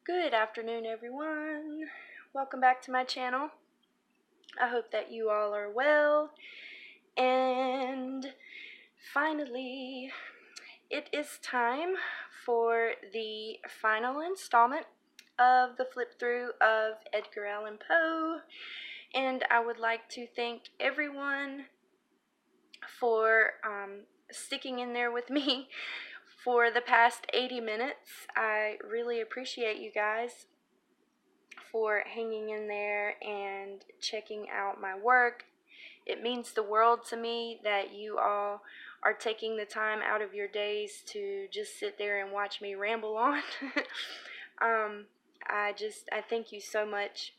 Good afternoon, everyone. Welcome back to my channel. I hope that you all are well. And finally, it is time for the final installment of the flip through of Edgar Allan Poe. And I would like to thank everyone for sticking in there with me for the past 80 minutes. I really appreciate you guys for hanging in there and checking out my work. It means the world to me that you all are taking the time out of your days to just sit there and watch me ramble on. I thank you so much.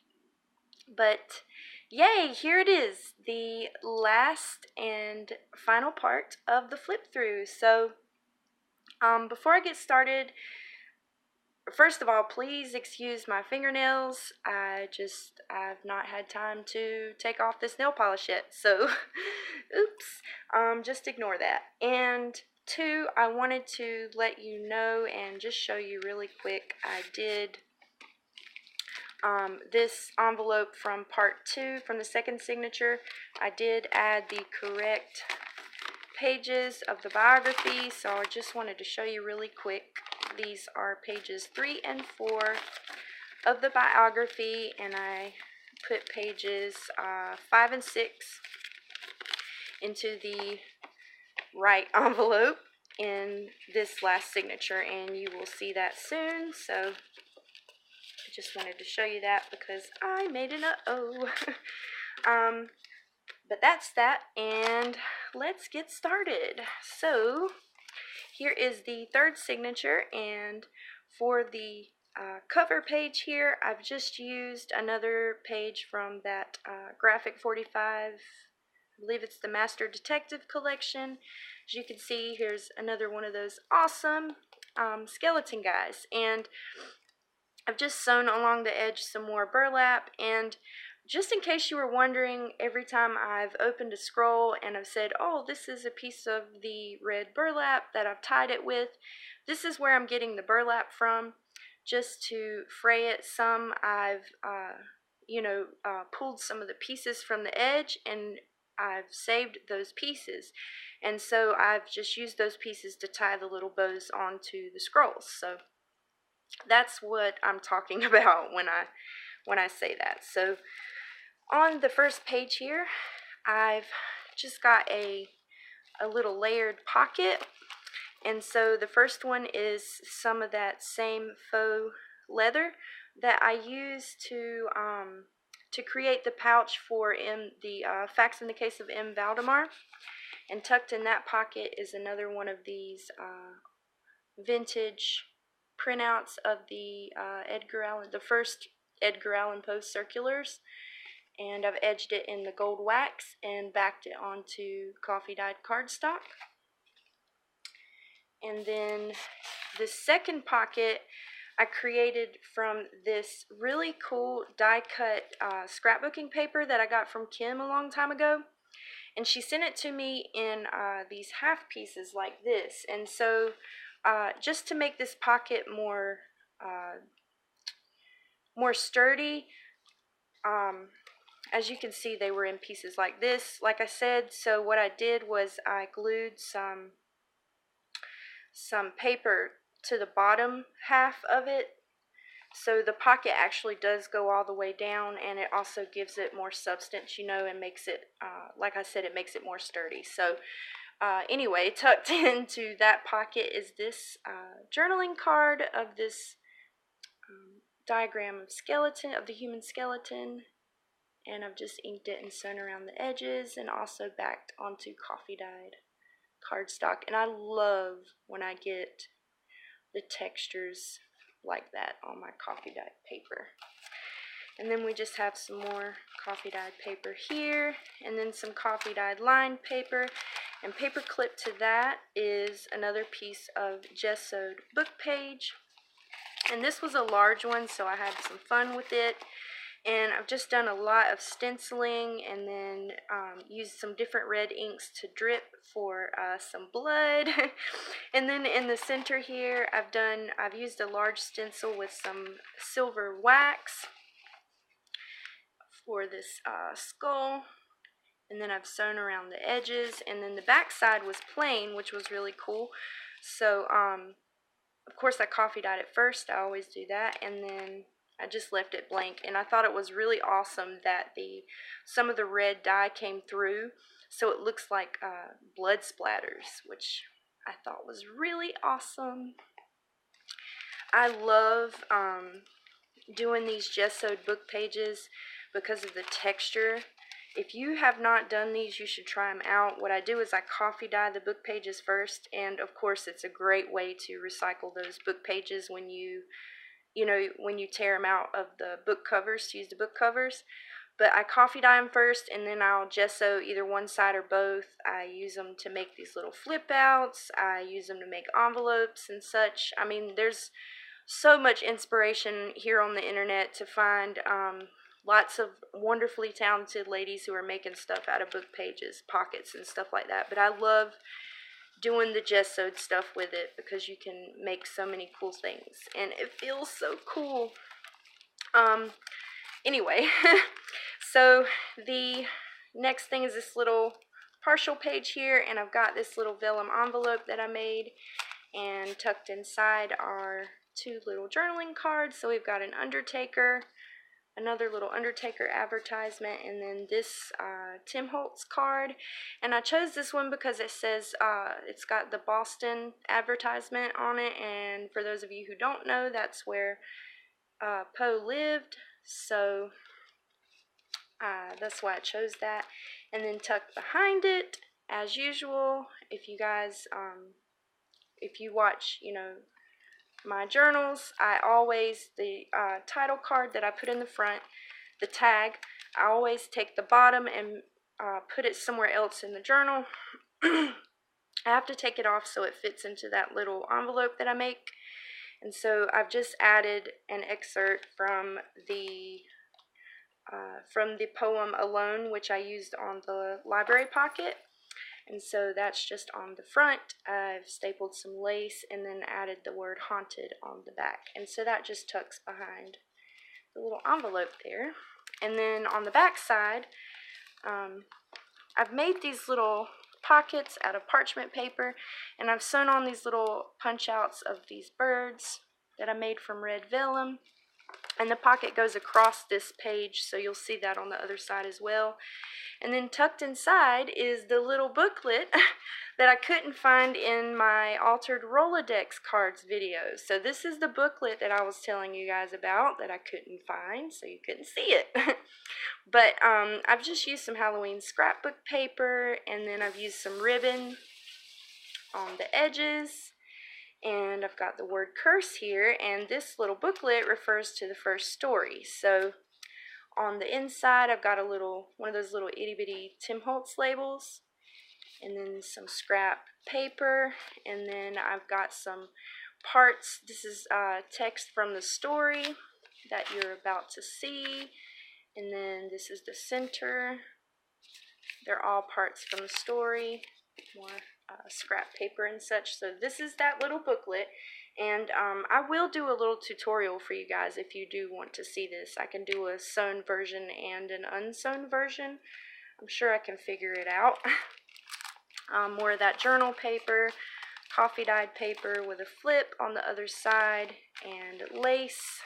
But yay, here it is, the last and final part of the flip through. So before I get started, first of all, please excuse my fingernails. I've not had time to take off this nail polish yet, so oops, just ignore that. And two, I wanted to let you know and just show you really quick, I did this envelope from part 2, from the second signature, I did add the correct pages of the biography, so I just wanted to show you really quick. These are pages 3 and 4 of the biography, and I put pages 5 and 6 into the right envelope in this last signature, and you will see that soon. So I just wanted to show you that because I made an uh-oh. But that's that, and let's get started. So here is the third signature, and for the cover page here, I've just used another page from that Graphic 45, I believe it's the Master Detective Collection. As you can see, here's another one of those awesome skeleton guys, and I've just sewn along the edge some more burlap. And just in case you were wondering, every time I've opened a scroll and I've said, oh, this is a piece of the red burlap that I've tied it with, this is where I'm getting the burlap from, just to fray it. Some I've, pulled some of the pieces from the edge, and I've saved those pieces. And so I've just used those pieces to tie the little bows onto the scrolls. So that's what I'm talking about when I say that. So on the first page here, I've just got a little layered pocket, and so the first one is some of that same faux leather that I used to create the pouch for the Facts in the Case of M. Valdemar, and tucked in that pocket is another one of these vintage printouts of the the first Edgar Allan Poe circulars. And I've edged it in the gold wax and backed it onto coffee dyed cardstock. And then the second pocket I created from this really cool die cut scrapbooking paper that I got from Kim a long time ago. And she sent it to me in these half pieces like this. And so just to make this pocket more sturdy, as you can see, they were in pieces like this, like I said. So what I did was I glued some paper to the bottom half of it, so the pocket actually does go all the way down, and it also gives it more substance, and makes it, like I said, it makes it more sturdy. So anyway, tucked into that pocket is this journaling card of this diagram of the human skeleton. And I've just inked it and sewn around the edges, and also backed onto coffee dyed cardstock. And I love when I get the textures like that on my coffee dyed paper. And then we just have some more coffee dyed paper here, and then some coffee dyed lined paper. And paper clipped to that is another piece of gessoed book page. And this was a large one, so I had some fun with it. And I've just done a lot of stenciling, and then used some different red inks to drip for some blood. And then in the center here, I've used a large stencil with some silver wax for this skull. And then I've sewn around the edges, and then the back side was plain, which was really cool. So of course I coffee dyed it first. I always do that, and then I just left it blank. And I thought it was really awesome that some of the red dye came through, so it looks like blood splatters, which I thought was really awesome. I love doing these gessoed book pages because of the texture. If you have not done these, you should try them out. What I do is I coffee dye the book pages first, and of course it's a great way to recycle those book pages when you tear them out of the book covers, to use the book covers. But I coffee dye them first, and then I'll gesso either one side or both. I use them to make these little flip outs. I use them to make envelopes and such. I mean, there's so much inspiration here on the internet to find lots of wonderfully talented ladies who are making stuff out of book pages, pockets, and stuff like that. But I love doing the gessoed stuff with it because you can make so many cool things, and it feels so cool. Anyway, so the next thing is this little partial page here, and I've got this little vellum envelope that I made, and tucked inside are 2 little journaling cards. So we've got an Undertaker, another little Undertaker advertisement, and then this Tim Holtz card. And I chose this one because it says it's got the Boston advertisement on it, and for those of you who don't know, that's where Poe lived, so that's why I chose that. And then tucked behind it, as usual, if you guys if you watch my journals, I always, the title card that I put in the front, the tag, I always take the bottom and put it somewhere else in the journal. I have to take it off so it fits into that little envelope that I make. And so I've just added an excerpt from the poem Alone, which I used on the library pocket. And so that's just on the front. I've stapled some lace and then added the word haunted on the back. And so that just tucks behind the little envelope there. And then on the back side, I've made these little pockets out of parchment paper, and I've sewn on these little punch outs of these birds that I made from red vellum. And the pocket goes across this page, so you'll see that on the other side as well. And then tucked inside is the little booklet that I couldn't find in my altered Rolodex Cards video. So this is the booklet that I was telling you guys about that I couldn't find, so you couldn't see it. But I've just used some Halloween scrapbook paper, and then I've used some ribbon on the edges. And I've got the word curse here, and this little booklet refers to the first story. So on the inside, I've got one of those little itty bitty Tim Holtz labels, and then some scrap paper, and then I've got some parts. This is text from the story that you're about to see, and then this is the center. They're all parts from the story, more scrap paper and such. So this is that little booklet, and I will do a little tutorial for you guys if you do want to see this. I can do a sewn version and an unsewn version. I'm sure I can figure it out. More of that journal paper, coffee dyed paper with a flip on the other side, and lace.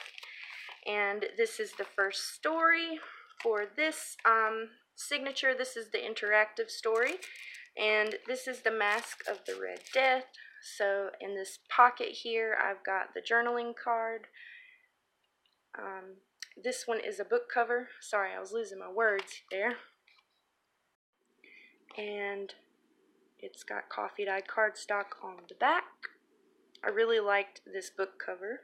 And this is the first story for this signature. This is the interactive story. And this is the Mask of the Red Death. So in this pocket here, I've got the journaling card. This one is a book cover. Sorry, I was losing my words there. And it's got coffee dyed cardstock on the back. I really liked this book cover.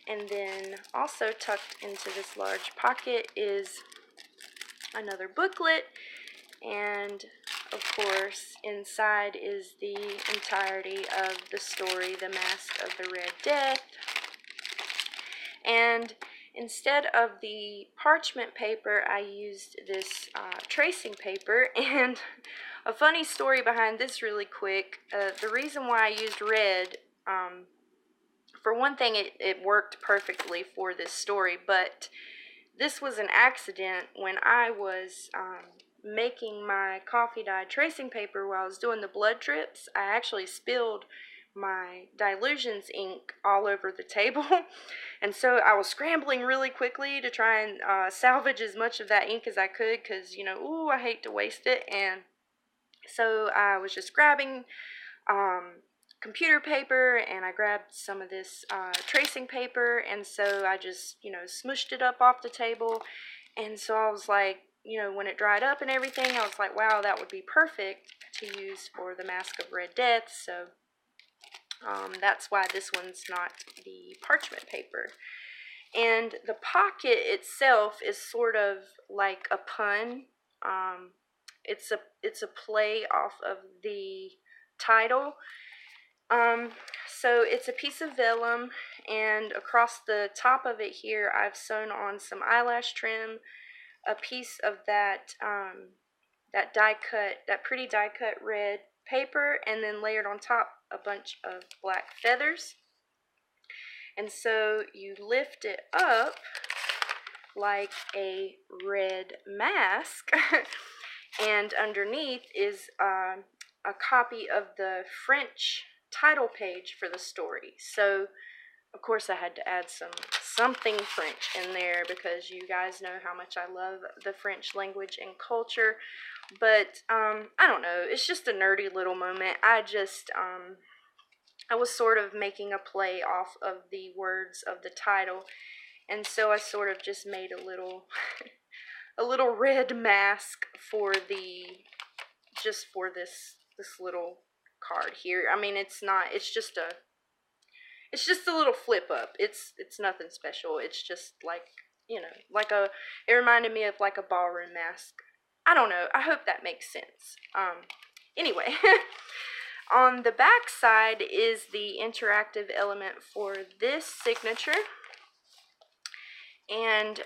And then also tucked into this large pocket is another booklet. And of course, inside is the entirety of the story, The Mask of the Red Death. And Instead of the parchment paper, I used this tracing paper, and a funny story behind this really quick. The reason why I used red, for one thing, it worked perfectly for this story, but this was an accident when I was making my coffee dye tracing paper while I was doing the blood drips. I actually spilled my Dilutions ink all over the table, and so I was scrambling really quickly to try and salvage as much of that ink as I could, because, you know, ooh, I hate to waste it. And so I was just grabbing computer paper, and I grabbed some of this tracing paper, and so I just, you know, smushed it up off the table. And so I was like, you know, when it dried up and everything, I was like, wow, that would be perfect to use for the Mask of Red Death. So that's why this one's not the parchment paper. And the pocket itself is sort of like a pun. It's a play off of the title. So it's a piece of vellum, and across the top of it here, I've sewn on some eyelash trim, a piece of that that pretty die cut red paper, and then layered on top a bunch of black feathers. And so you lift it up like a red mask, and underneath is a copy of the French title page for the story. So of course I had to add something French in there, because you guys know how much I love the French language and culture. But I don't know, it's just a nerdy little moment. I was sort of making a play off of the words of the title, and so I sort of just made a little a little red mask for this little card here. I mean, it's just a little flip up. It's nothing special. It's just like, you know, it reminded me of like a ballroom mask. I don't know. I hope that makes sense. Anyway, on the back side is the interactive element for this signature. And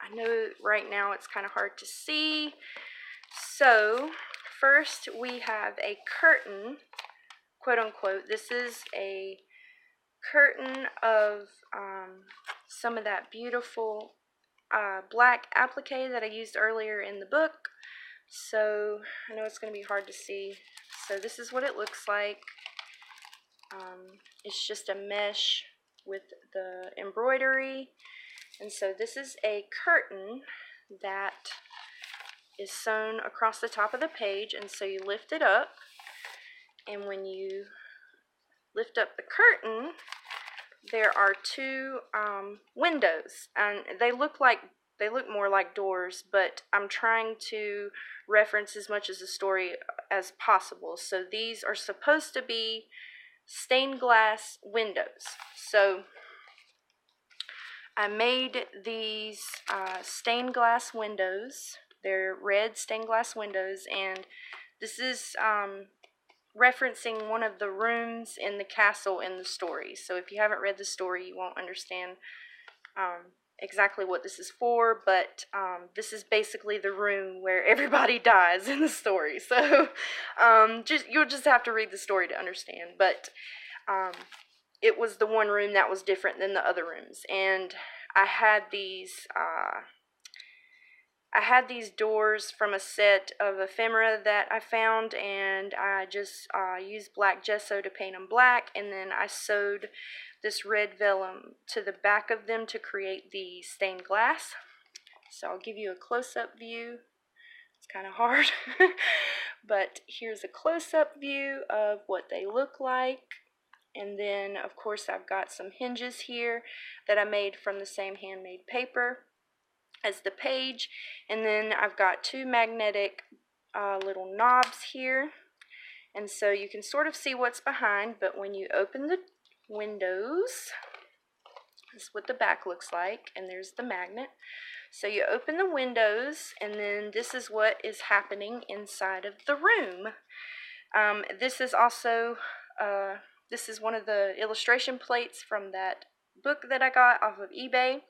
I know right now it's kind of hard to see. So first we have a curtain, quote unquote. This is a curtain of some of that beautiful black applique that I used earlier in the book. So I know it's going to be hard to see. So this is what it looks like. It's just a mesh with the embroidery. And so this is a curtain that is sewn across the top of the page, and so you lift it up, and when you lift up the curtain, there are two windows, and they look more like doors, but I'm trying to reference as much of the story as possible. So these are supposed to be stained glass windows. So I made these stained glass windows. They're red stained glass windows, and this is referencing one of the rooms in the castle in the story. So if you haven't read the story, you won't understand exactly what this is for, but this is basically the room where everybody dies in the story. So you'll just have to read the story to understand. But it was the one room that was different than the other rooms, and I had these doors from a set of ephemera that I found, and I just used black gesso to paint them black, and then I sewed this red vellum to the back of them to create the stained glass. So I'll give you a close-up view. It's kind of hard, but here's a close-up view of what they look like. And then, of course, I've got some hinges here that I made from the same handmade paper as the page. And then I've got two magnetic little knobs here. And so you can sort of see what's behind, but when you open the windows, this is what the back looks like, and there's the magnet. So you open the windows, and then this is what is happening inside of the room. This is also... this is one of the illustration plates from that book that I got off of eBay.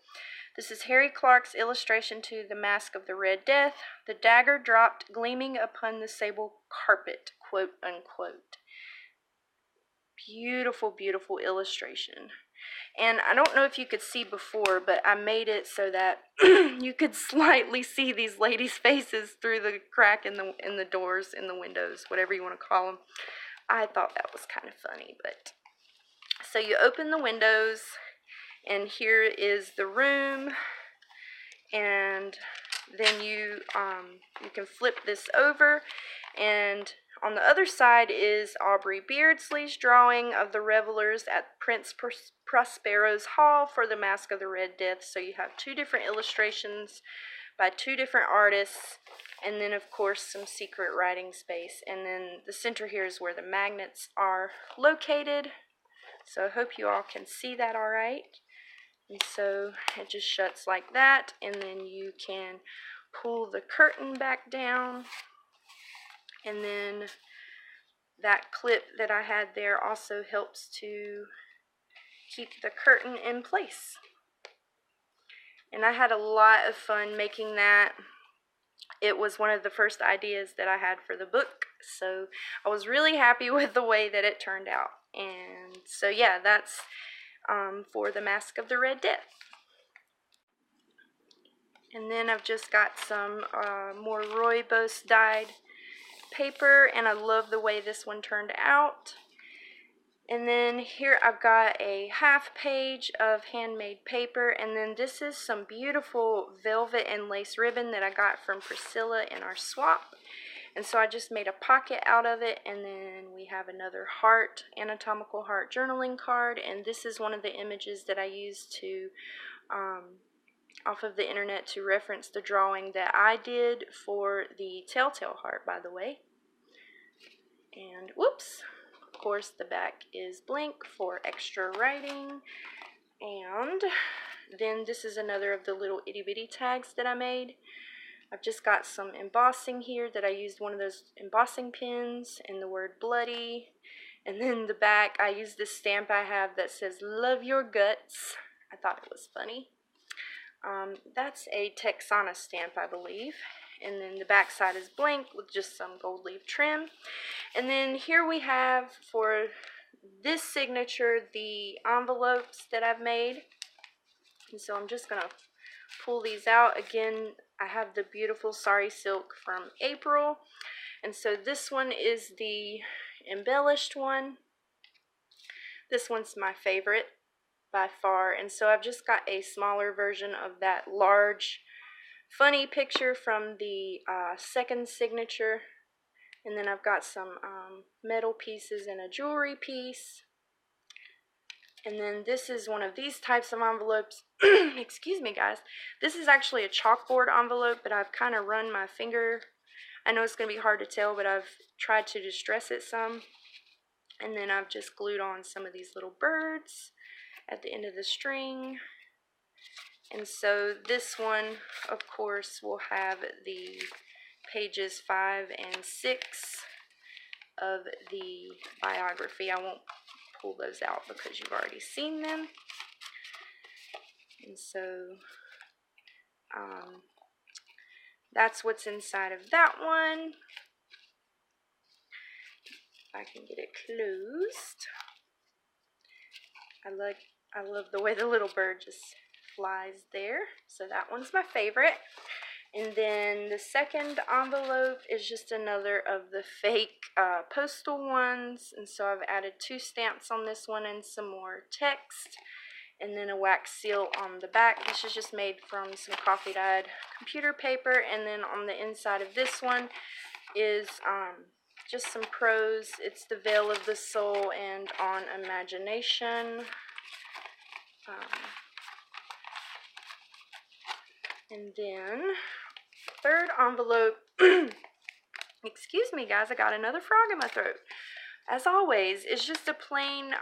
This is Harry Clarke's illustration to The Mask of the Red Death. The dagger dropped gleaming upon the sable carpet, quote unquote. Beautiful, beautiful illustration. And I don't know if you could see before, but I made it so that you could slightly see these ladies' faces through the crack in the doors, in the windows, whatever you want to call them. I thought that was kind of funny, but so you open the windows, and here is the room, and then you can flip this over, and on the other side is Aubrey Beardsley's drawing of the revelers at Prince Prospero's Hall for The Mask of the Red Death. So you have two different illustrations by two different artists, and then of course some secret writing space. And then the center here is where the magnets are located. So I hope you all can see that all right. And so it just shuts like that, and then you can pull the curtain back down, and then that clip that I had there also helps to keep the curtain in place. And I had a lot of fun making that. It was one of the first ideas that I had for the book, so I was really happy with the way that it turned out. And so yeah, that's for The Mask of the Red Death. And then I've just got some more rooibos dyed paper, and I love the way this one turned out. And then here I've got a half page of handmade paper, and then this is some beautiful velvet and lace ribbon that I got from Priscilla in our swap. And so I just made a pocket out of it, and then we have another heart, anatomical heart journaling card, and this is one of the images that I used to off of the internet to reference the drawing that I did for the Telltale Heart, by the way. And whoops, of course the back is blank for extra writing. And then this is another of the little itty bitty tags that I made. I've just got some embossing here that I used one of those embossing pins and the word bloody. And then the back, I used this stamp I have that says love your guts. I thought it was funny. That's a Texana stamp, I believe. And then the back side is blank with just some gold leaf trim. And then here we have for this signature the envelopes that I've made. And so I'm just going to pull these out. Again, I have the beautiful sari silk from April. And so this one is the embellished one. This one's my favorite by far. And so I've just got a smaller version of that large funny picture from the second signature. And then I've got some metal pieces and a jewelry piece. And then this is one of these types of envelopes. Excuse me, guys. This is actually a chalkboard envelope, but I've kind of run my finger. I know it's going to be hard to tell, but I've tried to distress it some. And then I've just glued on some of these little birds at the end of the string. And so this one, of course, will have the pages 5 and 6 of the biography. I won't pull those out because you've already seen them. And so that's what's inside of that one. If I can get it closed. I love the way the little bird just flies there. So that one's my favorite. And then the second envelope is just another of the fake postal ones. And so I've added 2 stamps on this one and some more text. And then a wax seal on the back. This is just made from some coffee dyed computer paper. And then on the inside of this one is just some prose. It's The Veil of the Soul and On Imagination. And then third envelope, excuse me guys, I got another frog in my throat. as always, it's just a plain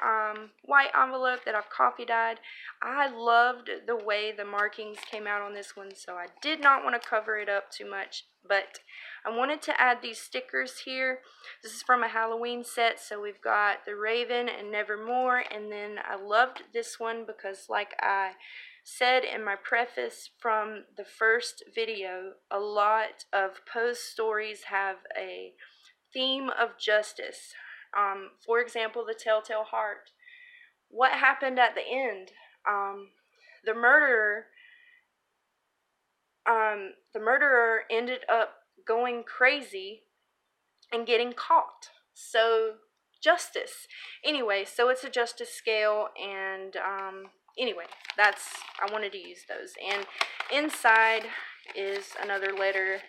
white envelope that I've coffee dyed. I loved the way the markings came out on this one, so I did not want to cover it up too much, but I wanted to add these stickers here. This is from a Halloween set, so we've got the Raven and Nevermore, and then I loved this one because, like I said in my preface from the first video, a lot of Poe's stories have a theme of justice. For example, the Telltale Heart. What happened at the end? The murderer ended up going crazy and getting caught. So, justice. Anyway, so it's a justice scale, and anyway, I wanted to use those. And inside is another letter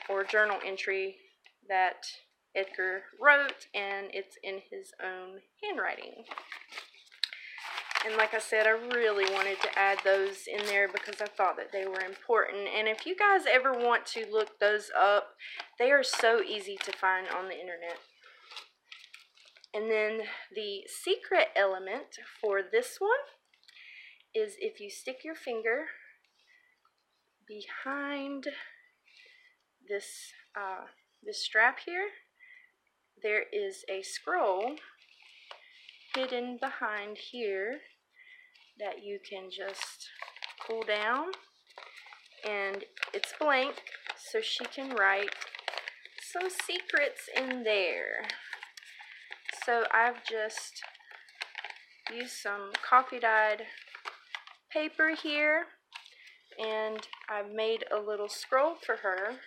or journal entry that Edgar wrote, and it's in his own handwriting. And like I said, I really wanted to add those in there because I thought that they were important. And if you guys ever want to look those up, they are so easy to find on the internet. And then the secret element for this one is if you stick your finger behind this strap here, there is a scroll hidden behind here that you can just pull down, and it's blank, so she can write some secrets in there. So I've just used some coffee dyed paper here, and I've made a little scroll for her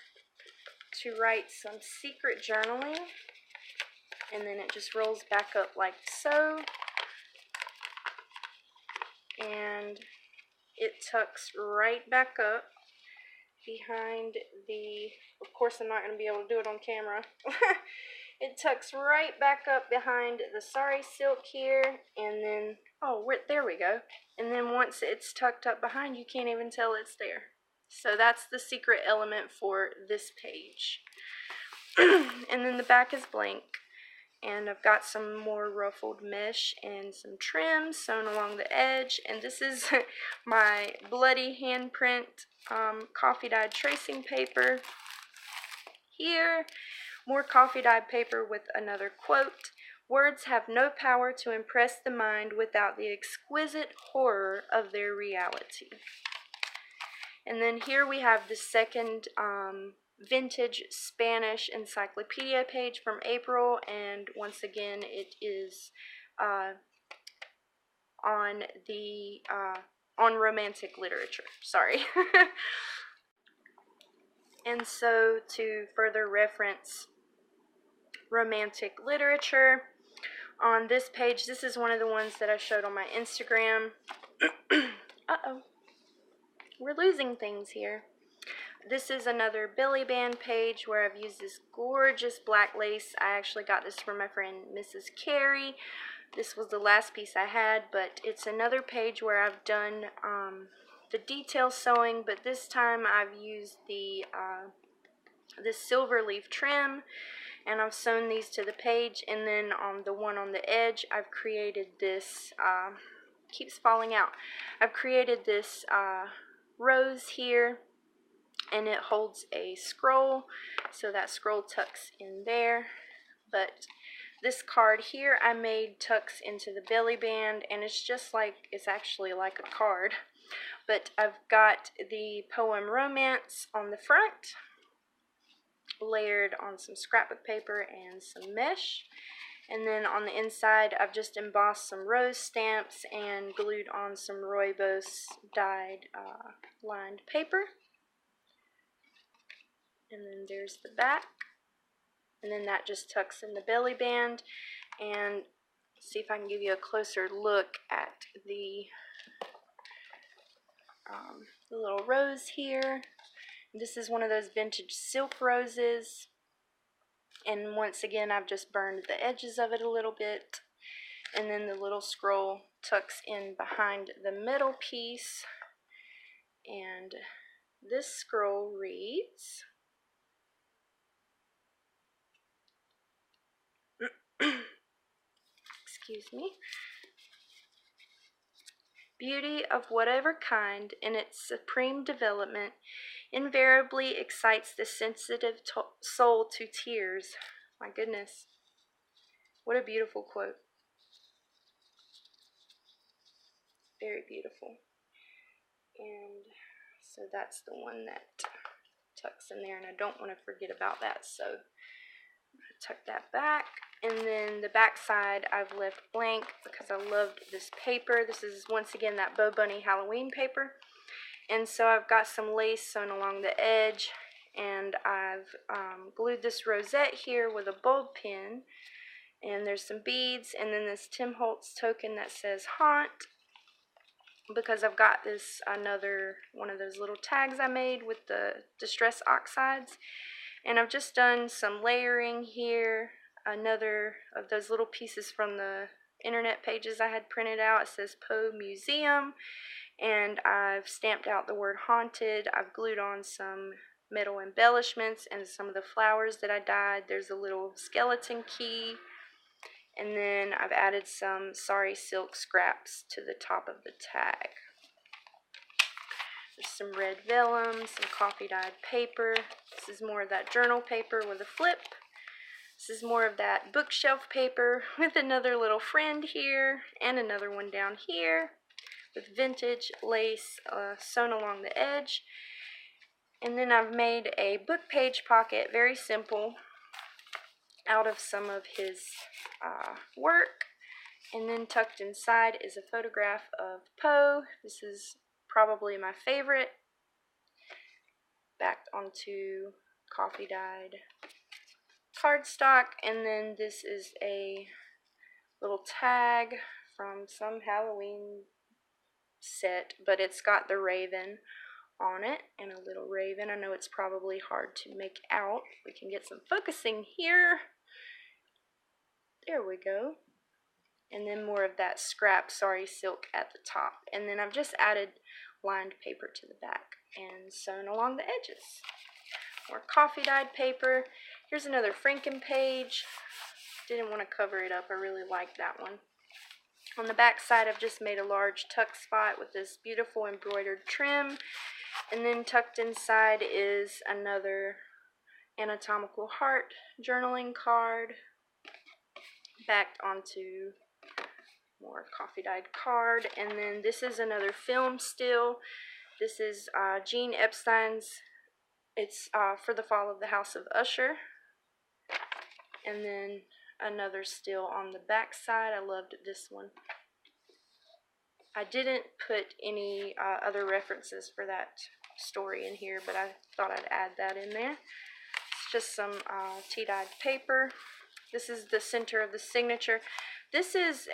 to write some secret journaling, and then it just rolls back up like so, and it tucks right back up behind the, of course I'm not going to be able to do it on camera, it tucks right back up behind the sari silk here, and then, there we go, and then once it's tucked up behind, you can't even tell it's there. So that's the secret element for this page. And then the back is blank, and I've got some more ruffled mesh and some trim sewn along the edge, and this is my bloody handprint coffee dyed tracing paper. Here, more coffee dyed paper with another quote: "Words have no power to impress the mind without the exquisite horror of their reality." And then here we have the second vintage Spanish encyclopedia page from April, and once again it is on romantic literature. Sorry. And so to further reference romantic literature, on this page, this is one of the ones that I showed on my Instagram. Uh-oh. We're losing things here. This is another belly band page where I've used this gorgeous black lace. I actually got this from my friend Mrs. Carey. This was the last piece I had, but it's another page where I've done the detail sewing, but this time I've used this silver leaf trim, and I've sewn these to the page, and then on the one on the edge I've created this, keeps falling out, I've created this rose here, and it holds a scroll, so that scroll tucks in there. But this card here I made tucks into the belly band, and it's just like, it's actually like a card, but I've got the poem Romance on the front, layered on some scrapbook paper and some mesh, and then on the inside I've just embossed some rose stamps and glued on some rooibos dyed lined paper. And then there's the back, and then that just tucks in the belly band. And see if I can give you a closer look at the little rose here. This is one of those vintage silk roses, and once again I've just burned the edges of it a little bit, and then the little scroll tucks in behind the middle piece, and this scroll reads excuse me. Beauty of whatever kind in its supreme development invariably excites the sensitive soul to tears. My goodness. What a beautiful quote. Very beautiful. And so that's the one that tucks in there, and I don't want to forget about that, so I'm going to tuck that back. And then the back side I've left blank because I loved this paper. This is once again that Bo Bunny Halloween paper. And so I've got some lace sewn along the edge, and I've glued this rosette here with a bulb pin. And there's some beads, and then this Tim Holtz token that says Haunt, because I've got this another one of those little tags I made with the distress oxides. And I've just done some layering here. Another of those little pieces from the internet pages I had printed out. It says Poe Museum, and I've stamped out the word haunted. I've glued on some metal embellishments and some of the flowers that I dyed. There's a little skeleton key, and then I've added some sari silk scraps to the top of the tag. There's some red vellum, some coffee dyed paper. This is more of that journal paper with a flip. This is more of that bookshelf paper with another little friend here and another one down here with vintage lace sewn along the edge. And then I've made a book page pocket, very simple, out of some of his work. And then tucked inside is a photograph of Poe. This is probably my favorite. Backed onto coffee dyed cardstock, and then this is a little tag from some Halloween set, but it's got the raven on it and a little raven. I know it's probably hard to make out. We can get some focusing here. There we go. And then more of that scrap sari silk at the top. And then I've just added lined paper to the back and sewn along the edges. More coffee dyed paper. Here's another Franken page. Didn't want to cover it up. I really like that one. On the back side, I've just made a large tuck spot with this beautiful embroidered trim. And then tucked inside is another anatomical heart journaling card. Backed onto more coffee dyed card. And then this is another film still. This is Gene Epstein's. It's for the fall of the House of Usher. And then another still on the back side. I loved this one. I didn't put any other references for that story in here, but I thought I'd add that in there. It's just some tea-dyed paper. This is the center of the signature. This is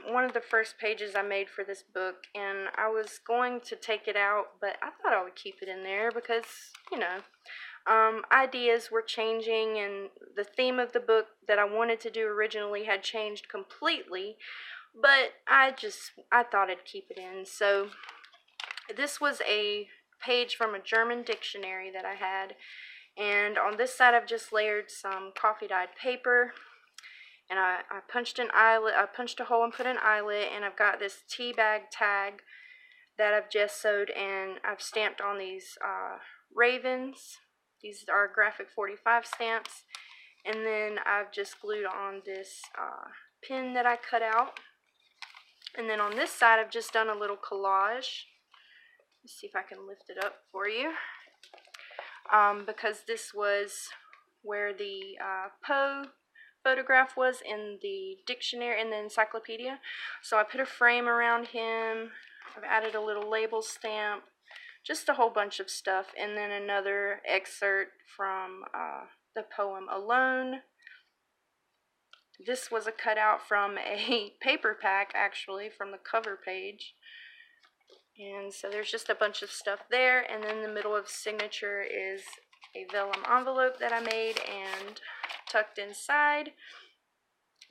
one of the first pages I made for this book, and I was going to take it out, but I thought I would keep it in there because, you know, ideas were changing, and the theme of the book that I wanted to do originally had changed completely, but I thought I'd keep it in. So this was a page from a German dictionary that I had, and on this side I've just layered some coffee dyed paper, and I punched an eyelet. I punched a hole and put an eyelet, and I've got this tea bag tag that I've gessoed, and I've stamped on these ravens. These are graphic 45 stamps, and then I've just glued on this pin that I cut out. And then on this side I've just done a little collage. Let's see if I can lift it up for you, because this was where the Poe photograph was in the dictionary, in the encyclopedia. So I put a frame around him. I've added a little label stamp, just a whole bunch of stuff, and then another excerpt from the poem Alone. This was a cutout from a paper pack, actually, from the cover page. And so there's just a bunch of stuff there, and then the middle of the signature is a vellum envelope that I made, and tucked inside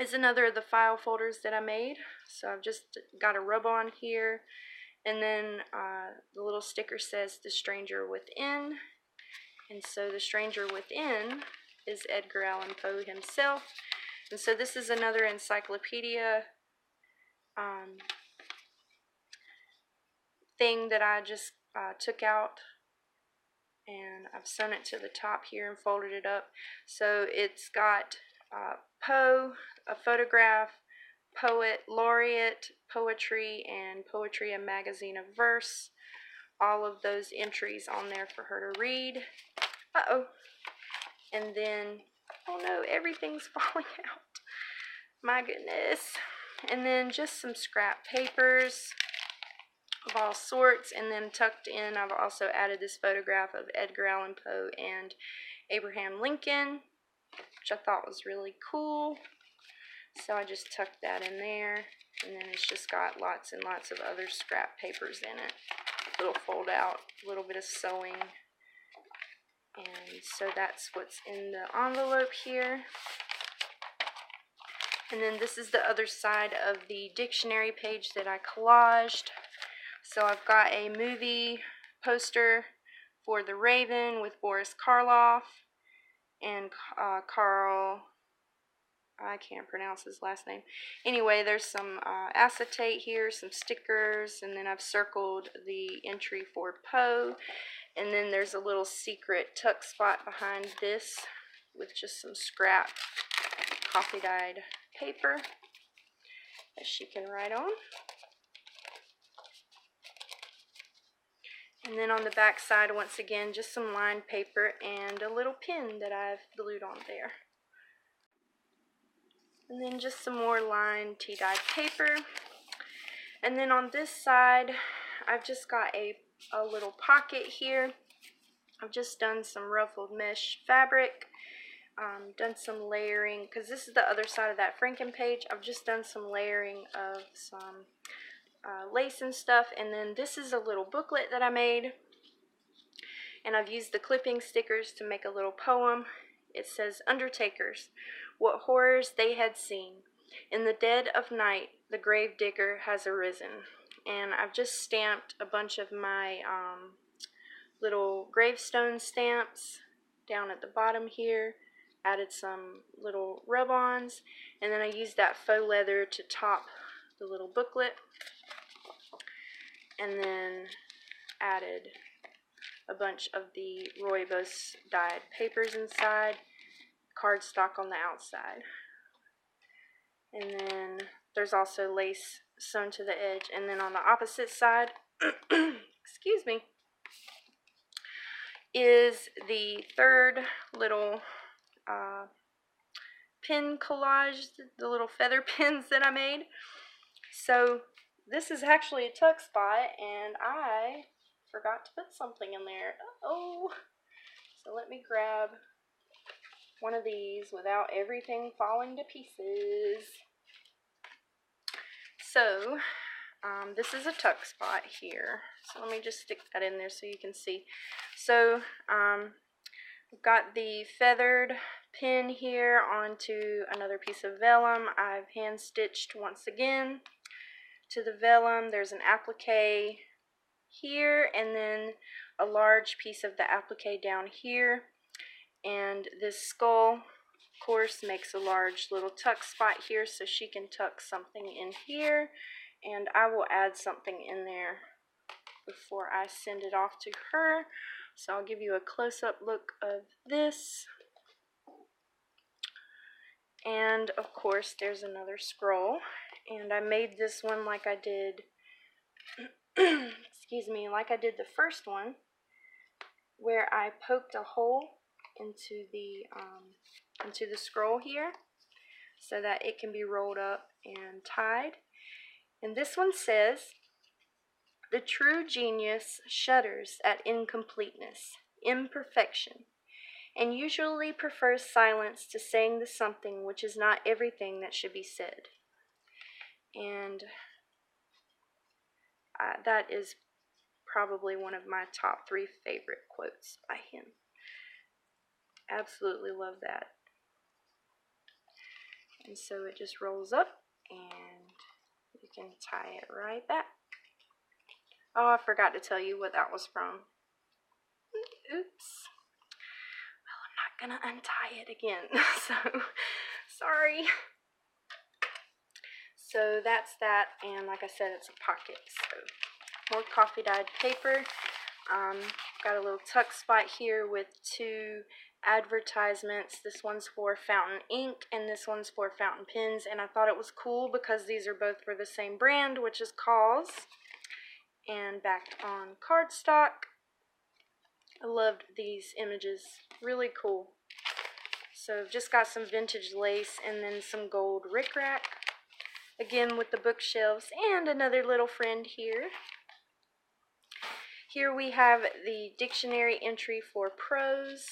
is another of the file folders that I made. So I've just got a rub-on here, and then the little sticker says The Stranger Within. And so The Stranger Within is Edgar Allan Poe himself. And so this is another encyclopedia thing that I just took out, and I've sewn it to the top here and folded it up. So it's got Poe, a photograph, poet, laureate, poetry, and poetry, a magazine of verse. All of those entries on there for her to read. Uh-oh. And then, oh no, everything's falling out. My goodness. And then just some scrap papers of all sorts, and then tucked in I've also added this photograph of Edgar Allan Poe and Abraham Lincoln, which I thought was really cool. So I just tucked that in there, and then it's just got lots and lots of other scrap papers in it. Little fold out, a little bit of sewing. And so that's what's in the envelope here. And then this is the other side of the dictionary page that I collaged. So I've got a movie poster for The Raven with Boris Karloff and Carl, I can't pronounce his last name. Anyway, there's some acetate here, some stickers, and then I've circled the entry for Poe. And then there's a little secret tuck spot behind this with just some scrap coffee dyed paper that she can write on. And then on the back side, once again, just some lined paper and a little pin that I've glued on there. And then just some more lined tea-dyed paper. And then on this side, I've just got a little pocket here. I've just done some ruffled mesh fabric, done some layering, because this is the other side of that Franken page. I've just done some layering of some lace and stuff, and then this is a little booklet that I made, and I've used the clipping stickers to make a little poem. It says, "Undertakers, what horrors they had seen. In the dead of night, the grave digger has arisen." And I've just stamped a bunch of my little gravestone stamps down at the bottom here, added some little rub-ons, and then I used that faux leather to top the little booklet, and then added a bunch of the rooibos dyed papers inside, cardstock on the outside. And then there's also lace sewn to the edge. And then on the opposite side, excuse me, is the third little pin collage, the little feather pins that I made. So this is actually a tuck spot, and I forgot to put something in there. Uh-oh. So let me grab one of these without everything falling to pieces. So this is a tuck spot here. So let me just stick that in there so you can see. So I've got the feathered pin here onto another piece of vellum. I've hand stitched once again to the vellum. There's an applique here, and then a large piece of the applique down here. And this skull, of course, makes a large little tuck spot here, so she can tuck something in here. And I will add something in there before I send it off to her. So I'll give you a close-up look of this. And of course there's another scroll, and I made this one like I did excuse me, like I did the first one, where I poked a hole into the scroll here so that it can be rolled up and tied. And this one says, "The true genius shudders at incompleteness, imperfection, and usually prefers silence to saying the something which is not everything that should be said." And that is probably one of my top 3 favorite quotes by him. Absolutely love that. And so it just rolls up, and you can tie it right back. Oh, I forgot to tell you what that was from. Oops. Well, I'm not gonna untie it again, so sorry. So that's that, and like I said, it's a pocket. So more coffee dyed paper. Got a little tuck spot here with 2 advertisements. This one's for fountain ink and this one's for fountain pens, and I thought it was cool because these are both for the same brand, which is Cause, and backed on cardstock. I loved these images, really cool. So I've just got some vintage lace and then some gold rickrack, again with the bookshelves, and another little friend here. Here we have the dictionary entry for prose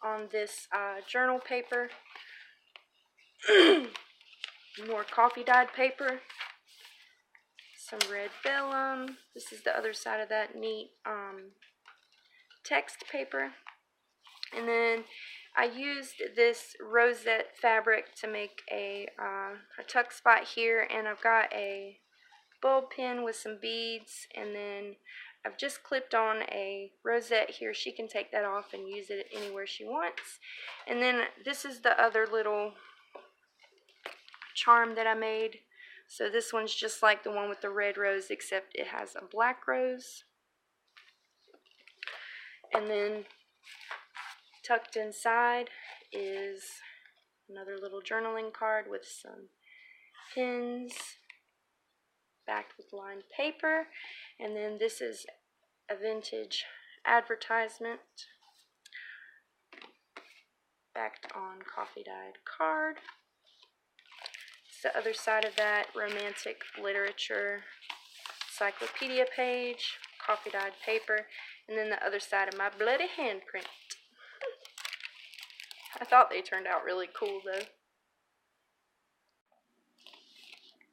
on this journal paper. More coffee dyed paper. Some red vellum. This is the other side of that neat text paper. And then I used this rosette fabric to make a tuck spot here, and I've got a bulb pin with some beads, and then I've just clipped on a rosette here. She can take that off and use it anywhere she wants. And then this is the other little charm that I made. So this one's just like the one with the red rose, except it has a black rose. And then tucked inside is another little journaling card with some pins, backed with lined paper. And then this is a vintage advertisement backed on coffee dyed card. It's the other side of that romantic literature encyclopedia page, coffee dyed paper, and then the other side of my bloody handprint. I thought they turned out really cool though.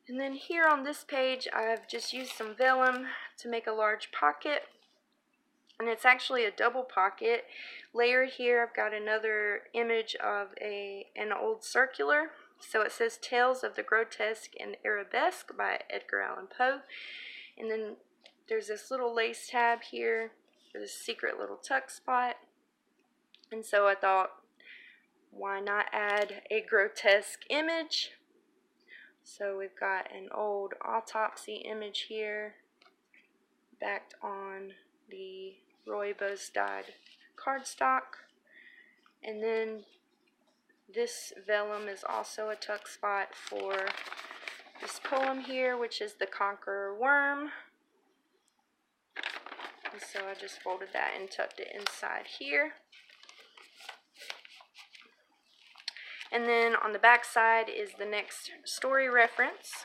And then here on this page, I've just used some vellum to make a large pocket. And it's actually a double pocket. Layered here, I've got another image of an old circular. So it says Tales of the Grotesque and Arabesque by Edgar Allan Poe. And then there's this little lace tab here for this secret little tuck spot. And so I thought, why not add a grotesque image? So we've got an old autopsy image here, backed on the rooibos dyed cardstock. And then this vellum is also a tuck spot for this poem here, which is The Conqueror Worm. And so I just folded that and tucked it inside here. And then on the back side is the next story reference.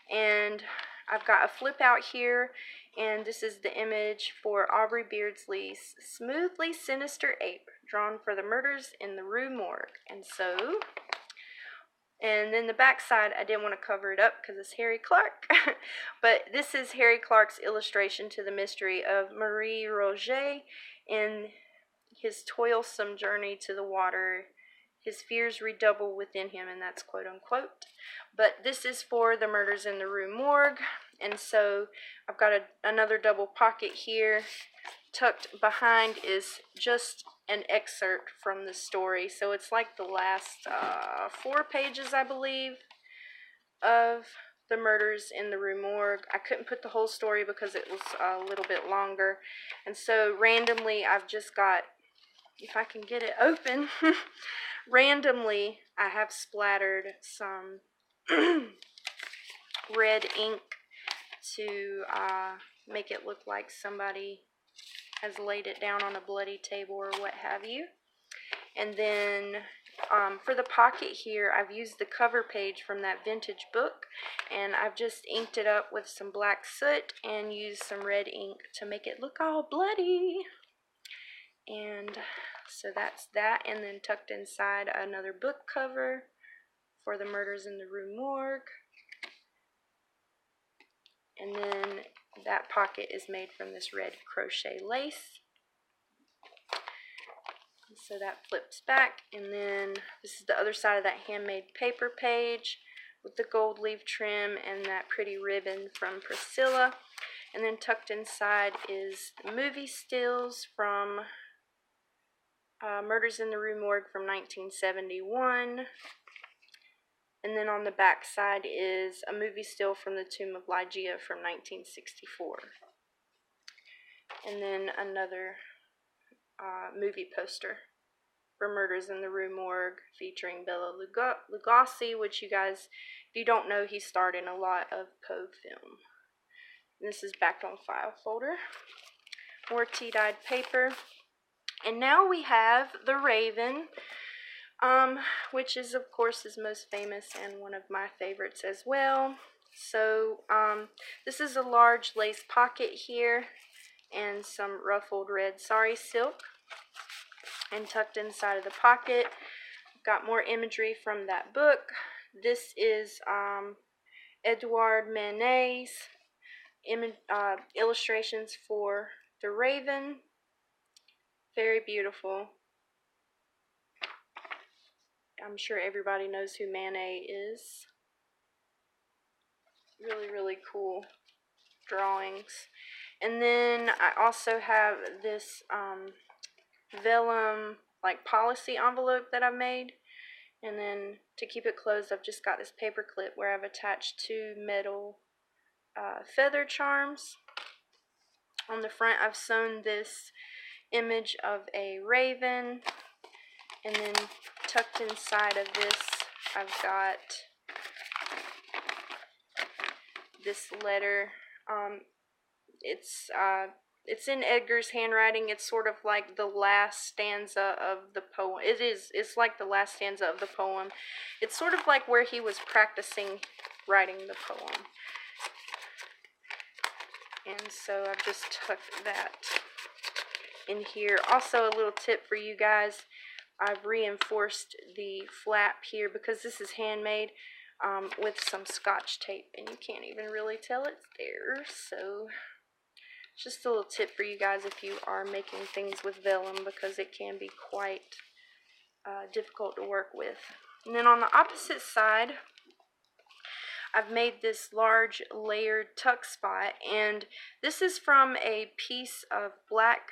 And I've got a flip out here, and this is the image for Aubrey Beardsley's Smoothly Sinister Ape, drawn for the murders in the Rue Morgue. And then the back side, I didn't want to cover it up because it's Harry Clark. But this is Harry Clark's illustration to the mystery of Marie Roget in his toilsome journey to the water. His fears redouble within him, and that's quote unquote. But this is for the murders in the Rue Morgue, and so I've got another double pocket here. Tucked behind is just an excerpt from the story, so it's like the last 4 pages, I believe, of the murders in the Rue Morgue. I couldn't put the whole story because it was a little bit longer, and so randomly I've just got, if I can get it open, randomly I have splattered some red ink to make it look like somebody has laid it down on a bloody table or what have you. And then for the pocket here, I've used the cover page from that vintage book, and I've just inked it up with some black soot and used some red ink to make it look all bloody. And so that's that, and then tucked inside another book cover for the murders in the Rue Morgue. And then that pocket is made from this red crochet lace. So that flips back, and then this is the other side of that handmade paper page with the gold leaf trim and that pretty ribbon from Priscilla. And then tucked inside is movie stills from Murders in the Rue Morgue from 1971. And then on the back side is a movie still from the Tomb of Ligeia from 1964. And then another movie poster for Murders in the Rue Morgue featuring Bela Lugosi, which you guys, if you don't know, he starred in a lot of Poe film. This is back on file folder. More tea-dyed paper. And now we have The Raven, which is, of course, his most famous and one of my favorites as well. So, this is a large lace pocket here and some ruffled red sari silk. And tucked inside of the pocket, got more imagery from that book. This is Edouard Manet's illustrations for The Raven. Very beautiful. I'm sure everybody knows who Manet is. Really, really cool drawings. And then I also have this vellum like policy envelope that I've made. And then to keep it closed, I've just got this paper clip where I've attached 2 metal feather charms. On the front, I've sewn this image of a raven, and then tucked inside of this, I've got this letter. It's in Edgar's handwriting. It's sort of like the last stanza of the poem. It's like the last stanza of the poem. It's sort of like where he was practicing writing the poem. And so I've just tucked that in here. Also, a little tip for you guys. I've reinforced the flap here because this is handmade with some Scotch tape, and you can't even really tell it's there. So just a little tip for you guys if you are making things with vellum, because it can be quite difficult to work with. And then on the opposite side, I've made this large layered tuck spot, and this is from a piece of black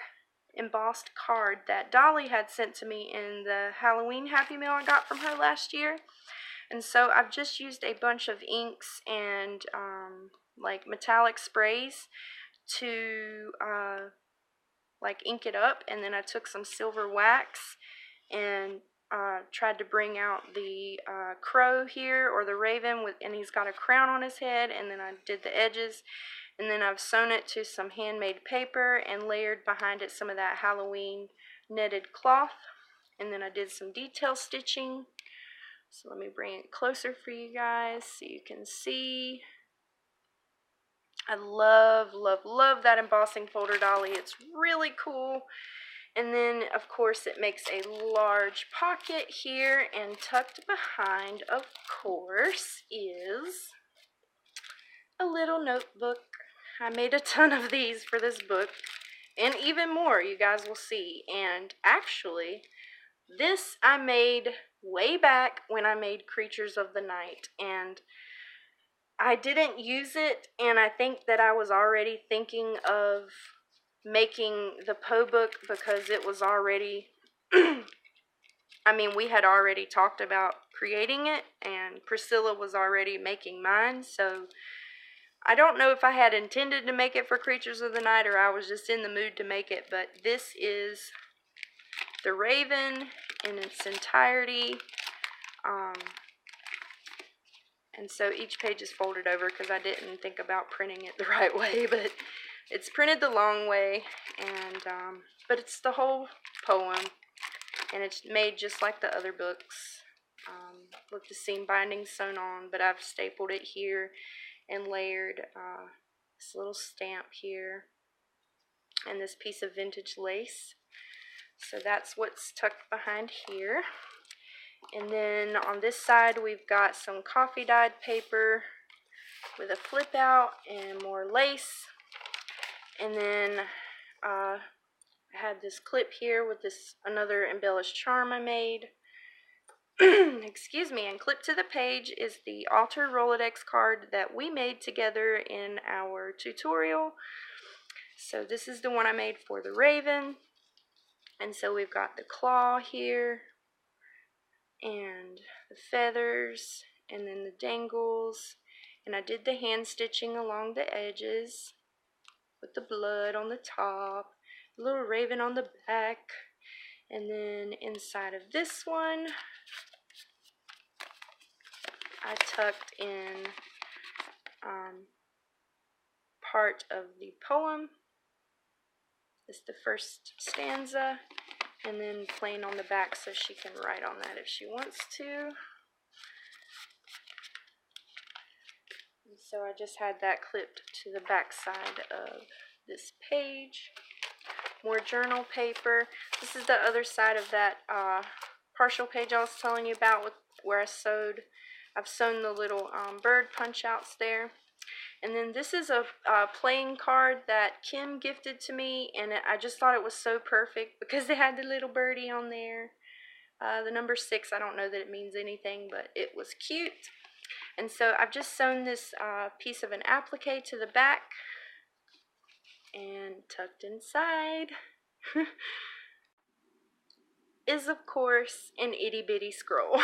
embossed card that Dolly had sent to me in the Halloween Happy Meal I got from her last year. And so I've just used a bunch of inks and like metallic sprays to like ink it up, and then I took some silver wax and tried to bring out the crow here, or the raven, and he's got a crown on his head, and then I did the edges, and then I've sewn it to some handmade paper and layered behind it some of that Halloween netted cloth, and then I did some detail stitching. So let me bring it closer for you guys so you can see. I love, love, love that embossing folder, Dolly. It's really cool. And then, of course, it makes a large pocket here, and tucked behind, of course, is a little notebook. I made a ton of these for this book, and even more, you guys will see. And actually, this I made way back when I made Creatures of the Night, and I didn't use it, and I think that I was already thinking of making the Poe book because it was already, I mean, we had already talked about creating it, and Priscilla was already making mine, so I don't know if I had intended to make it for Creatures of the Night or I was just in the mood to make it, but this is the Raven in its entirety, and so each page is folded over because I didn't think about printing it the right way, but it's printed the long way, and but it's the whole poem, and it's made just like the other books, with the seam binding sewn on, but I've stapled it here and layered this little stamp here and this piece of vintage lace. So that's what's tucked behind here. And then on this side we've got some coffee dyed paper with a flip out and more lace. And then I had this clip here with this another embellished charm I made. Excuse me, and clipped to the page is the altered Rolodex card that we made together in our tutorial. So this is the one I made for the Raven. And so we've got the claw here, and the feathers, and then the dangles, and I did the hand stitching along the edges with the blood on the top, a little raven on the back, and then inside of this one I tucked in part of the poem. It's the first stanza, and then plain on the back so she can write on that if she wants to. And so I just had that clipped to the back side of this page. More journal paper. This is the other side of that partial page I was telling you about, with where I've sewn the little bird punch outs there. And then this is a playing card that Kim gifted to me, and I just thought it was so perfect because it had the little birdie on there. The number 6, I don't know that it means anything, but it was cute. And so I've just sewn this piece of an applique to the back and tucked inside is, of course, an itty bitty scroll.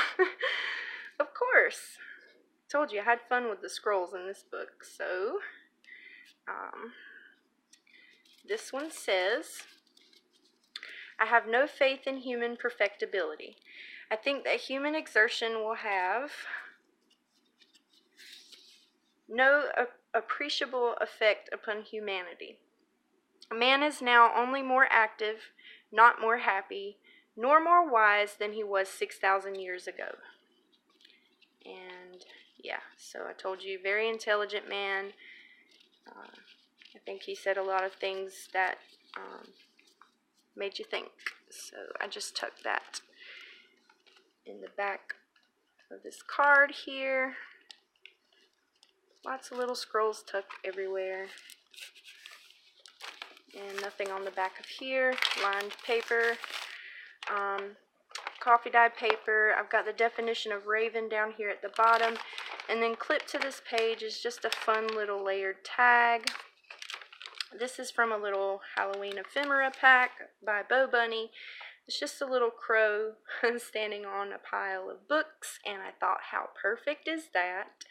Of course. Told you I had fun with the scrolls in this book. So this one says, I have no faith in human perfectibility. I think that human exertion will have no appreciable effect upon humanity. Man is now only more active, not more happy, nor more wise than he was 6,000 years ago. And yeah, so I told you, very intelligent man. I think he said a lot of things that made you think. So I just tucked that in the back of this card here. Lots of little scrolls tucked everywhere. And nothing on the back of here. Lined paper. Coffee dye paper. I've got the definition of raven down here at the bottom. And then clipped to this page is just a fun little layered tag. This is from a little Halloween ephemera pack by Bo Bunny. It's just a little crow standing on a pile of books, and I thought, how perfect is that?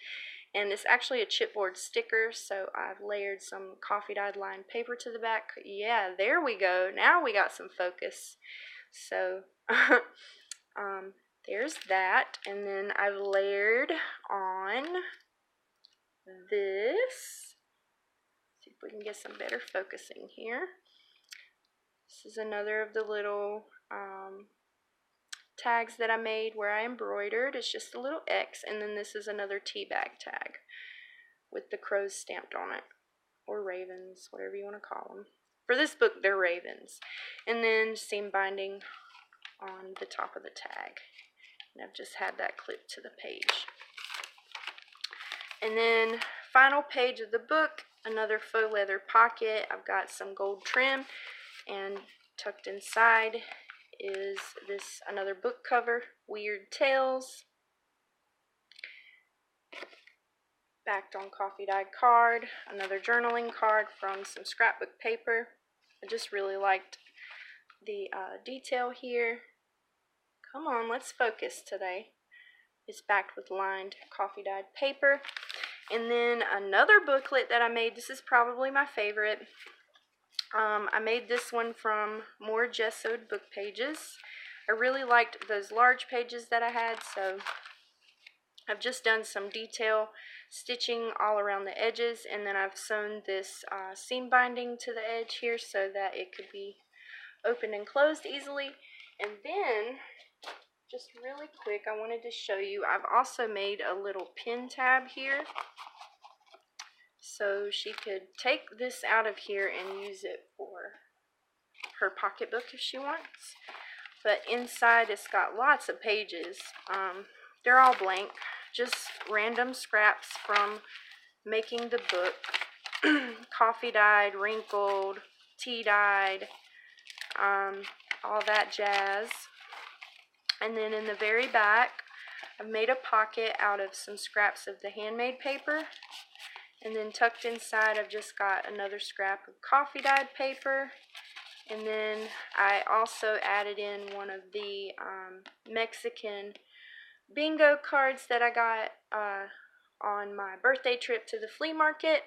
And it's actually a chipboard sticker, so I've layered some coffee dyed lined paper to the back. Yeah, there we go. Now we got some focus. So there's that, and then I've layered on this. See if we can get some better focusing here. This is another of the little tags that I made where I embroidered. It's just a little X, and then this is another tea bag tag with the crows stamped on it, or ravens, whatever you want to call them. For this book, they're ravens. And then seam binding on the top of the tag. And I've just had that clipped to the page. And then final page of the book, another faux leather pocket. I've got some gold trim, and tucked inside is this another book cover, Weird Tales. Backed on coffee dyed card, another journaling card from some scrapbook paper. I just really liked the detail here. Come on, let's focus today. It's backed with lined coffee dyed paper. And then another booklet that I made. This is probably my favorite. I made this one from more gessoed book pages. I really liked those large pages that I had, so I've just done some detail stitching all around the edges, and then I've sewn this seam binding to the edge here so that it could be opened and closed easily. And then, just really quick, I wanted to show you, I've also made a little pin tab here. So she could take this out of here and use it for her pocketbook if she wants. But inside it's got lots of pages. They're all blank, just random scraps from making the book. Coffee dyed, wrinkled, tea dyed, all that jazz. And then in the very back, I've made a pocket out of some scraps of the handmade paper. And then tucked inside, I've just got another scrap of coffee dyed paper. And then I also added in one of the Mexican bingo cards that I got on my birthday trip to the flea market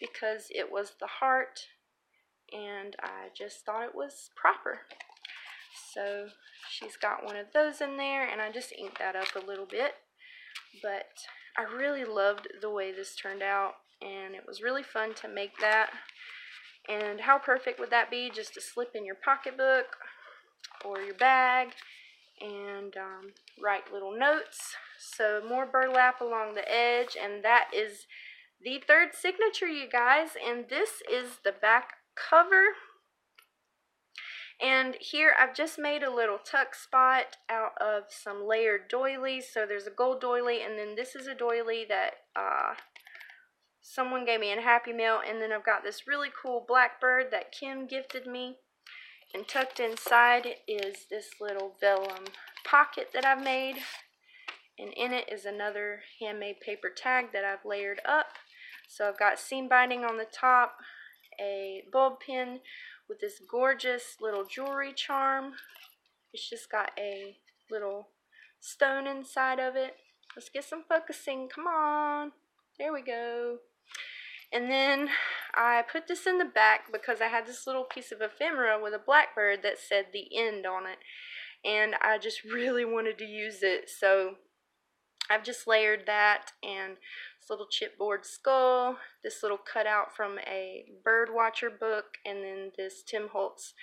because it was the heart and I just thought it was proper. So she's got one of those in there, and I just inked that up a little bit. But I really loved the way this turned out, and it was really fun to make that. And how perfect would that be, just to slip in your pocketbook or your bag and write little notes. So more burlap along the edge, and that is the third signature, you guys. And this is the back cover. And here I've just made a little tuck spot out of some layered doilies. So there's a gold doily, and then this is a doily that someone gave me in Happy Mail, and then I've got this really cool blackbird that Kim gifted me. And tucked inside is this little vellum pocket that I've made, and in it is another handmade paper tag that I've layered up. So I've got seam binding on the top, a bulb pin with this gorgeous little jewelry charm. It's just got a little stone inside of it. Let's get some focusing, come on, there we go. And then I put this in the back because I had this little piece of ephemera with a blackbird that said the end on it, and I just really wanted to use it, so I've just layered that, and this little chipboard skull, this little cutout from a bird watcher book, and then this Tim Holtz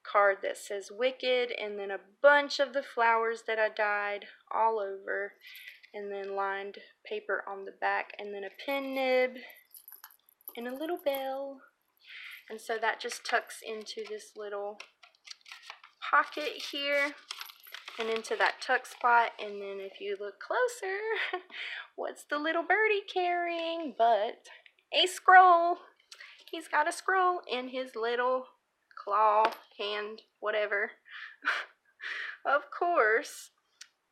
card that says Wicked, and then a bunch of the flowers that I dyed all over, and then lined paper on the back, and then a pin nib and a little bell. And so that just tucks into this little pocket here and into that tuck spot. And then if you look closer, what's the little birdie carrying but a scroll? He's got a scroll in his little claw, hand, whatever. Of course.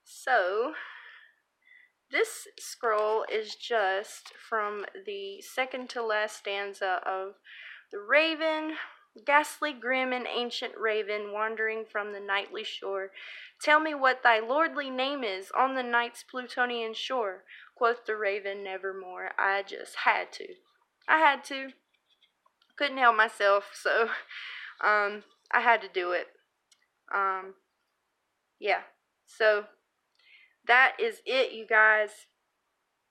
So this scroll is just from the second to last stanza of the Raven, ghastly, grim, and ancient Raven, wandering from the nightly shore. Tell me what thy lordly name is on the night's Plutonian shore. Quoth the Raven, nevermore. I just had to. I had to. Couldn't help myself, so I had to do it. Yeah, so that is it, you guys.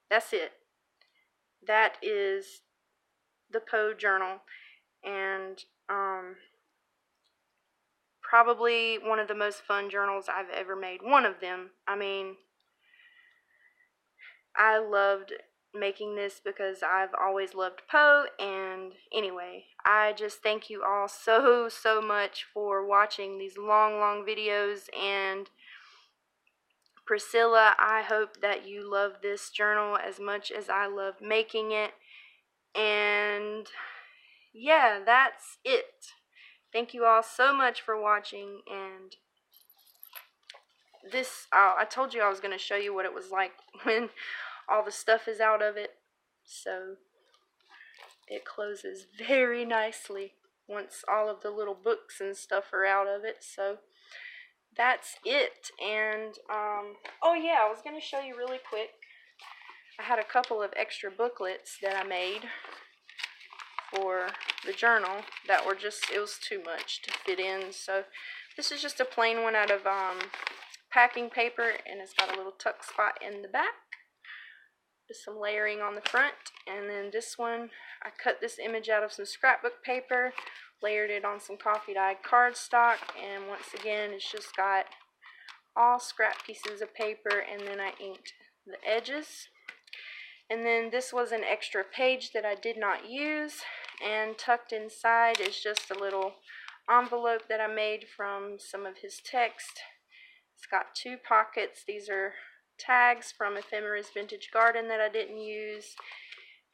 That's it. That is the Poe journal, and probably one of the most fun journals I've ever made. One of them. I mean, I loved making this because I've always loved Poe, and anyway, I just thank you all so much for watching these long videos. And Priscilla, I hope that you love this journal as much as I love making it. And yeah, that's it. Thank you all so much for watching. And this, I told you I was going to show you what it was like when all the stuff is out of it. So it closes very nicely once all of the little books and stuff are out of it. So that's it. And oh yeah, I was going to show you really quick. I had a couple of extra booklets that I made for the journal that were just, it was too much to fit in. So this is just a plain one out of packing paper, and it's got a little tuck spot in the back, just some layering on the front. And then this one, I cut this image out of some scrapbook paper, layered it on some coffee dyed cardstock, and once again it's just got all scrap pieces of paper, and then I inked the edges. And then this was an extra page that I did not use, and tucked inside is just a little envelope that I made from some of his text. It's got two pockets. These are tags from Ephemera's Vintage Garden that I didn't use.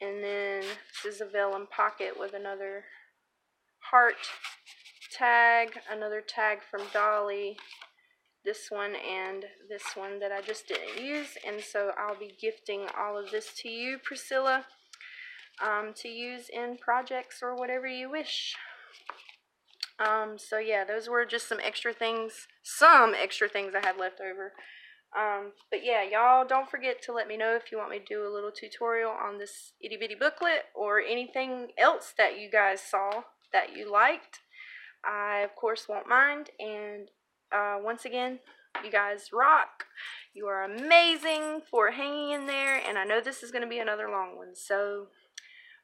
And then this is a vellum pocket with another heart tag, another tag from Dolly, this one and this one that I just didn't use. And so I'll be gifting all of this to you, Priscilla, to use in projects or whatever you wish. So yeah, those were just some extra things I had left over. But yeah, y'all don't forget to let me know if you want me to do a little tutorial on this itty bitty booklet or anything else that you guys saw that you liked. I, of course, won't mind. And once again, you guys rock. You are amazing for hanging in there. And I know this is going to be another long one. So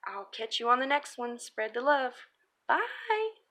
I'll catch you on the next one. Spread the love. Bye.